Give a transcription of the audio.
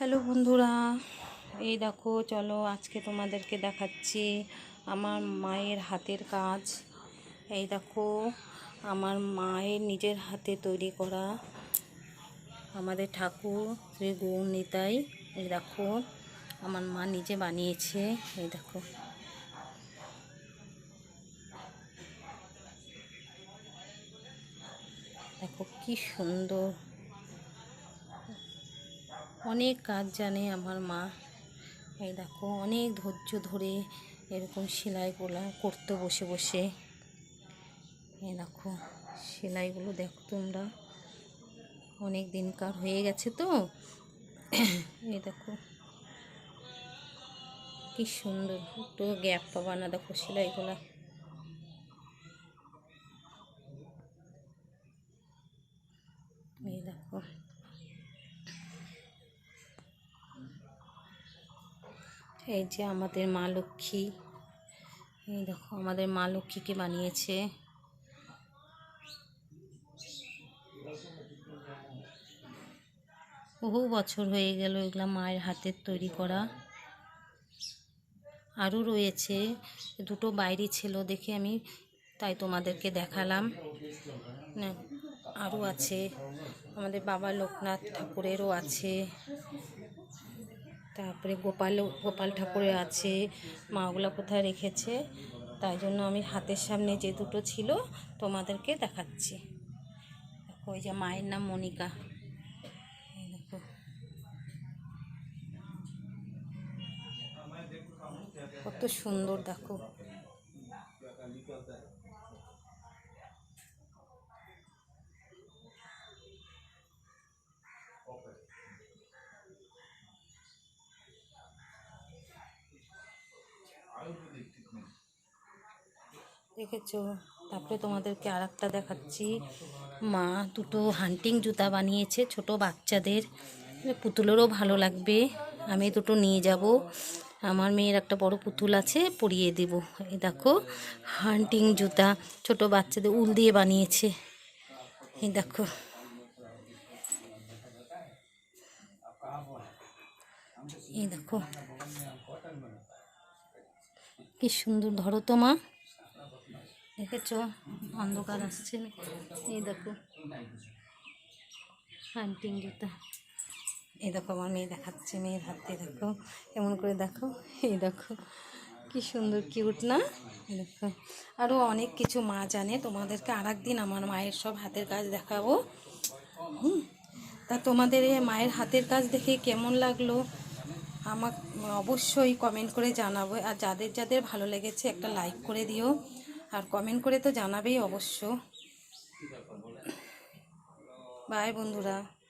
Hello বন্ধুরা, এই দেখো চলো আজকে তোমাদেরকে দেখাচ্ছি আমার মায়ের হাতের কাজ। এই দেখো আমার মায়ের নিজের হাতে তৈরি করা আমাদের ঠাকুর শ্রী গৌরনিতাই। এই দেখো আমার মা নিজে বানিয়েছে। এই দেখো দেখো কি সুন্দর, অনেক কাজ জানে আমার মা। এই দেখো অনেক ধৈর্য ধরে এরকম সেলাই করতে বসে বসে। এই দেখো সেলাইগুলো দেখো তোমরা, অনেক দিনকার হয়ে গেছে তো। এই দেখো কি সুন্দর, একটু গ্যাপ পাবা না, দেখো সেলাইগুলো। এই দেখো এই যে আমাদের মা লক্ষ্মী। এই দেখো আমাদের মা লক্ষ্মীকে বানিয়েছে। বহু বছর হয়ে গেল এগুলা মায়ের হাতের তৈরি করা। আরও রয়েছে, দুটো বাইরে ছিল দেখে আমি তাই তোমাদেরকে দেখালাম। আরও আছে, আমাদের বাবা লোকনাথ ঠাকুরেরও আছে, তারপরে গোপাল ঠাকুরের আছে। মা ওগুলো কোথায় রেখেছে, তাই জন্য আমি হাতের সামনে যে দুটো ছিল তোমাদেরকে দেখাচ্ছি। দেখো ওই যে মায়ের নাম মনিকা। এই দেখো কত সুন্দর, দেখো দেখেছো। তারপরে তোমাদেরকে আর একটা দেখাচ্ছি, মা দুটো হান্টিং জুতা বানিয়েছে ছোট বাচ্চাদের, পুতুলেরও ভালো লাগবে। আমি দুটো নিয়ে যাব, আমার মেয়ের একটা বড় পুতুল আছে, পরিয়ে দেব। এই দেখো হান্টিং জুতা ছোট বাচ্চাদের উল দিয়ে বানিয়েছে। এই দেখো এই দেখো কি সুন্দর, ধরো তো মা, দেখেছো অন্ধকার আসছে। এই দেখো হান্টিং জুতা। এই দেখো আমার মেয়ে দেখাচ্ছে, মেয়ের হাতে দেখো এমন করে, দেখো এই দেখো কি সুন্দর, কিউট না? দেখো আরও অনেক কিছু মা জানে, তোমাদেরকে আর একদিন আমার মায়ের সব হাতের কাজ দেখাবো। তা তোমাদের এই মায়ের হাতের কাজ দেখে কেমন লাগলো আমাকে অবশ্যই কমেন্ট করে জানাবো। আর যাদের যাদের ভালো লেগেছে একটা লাইক করে দিও, আর কমেন্ট করে তো জানাবেই অবশ্য। বাই বন্ধুরা।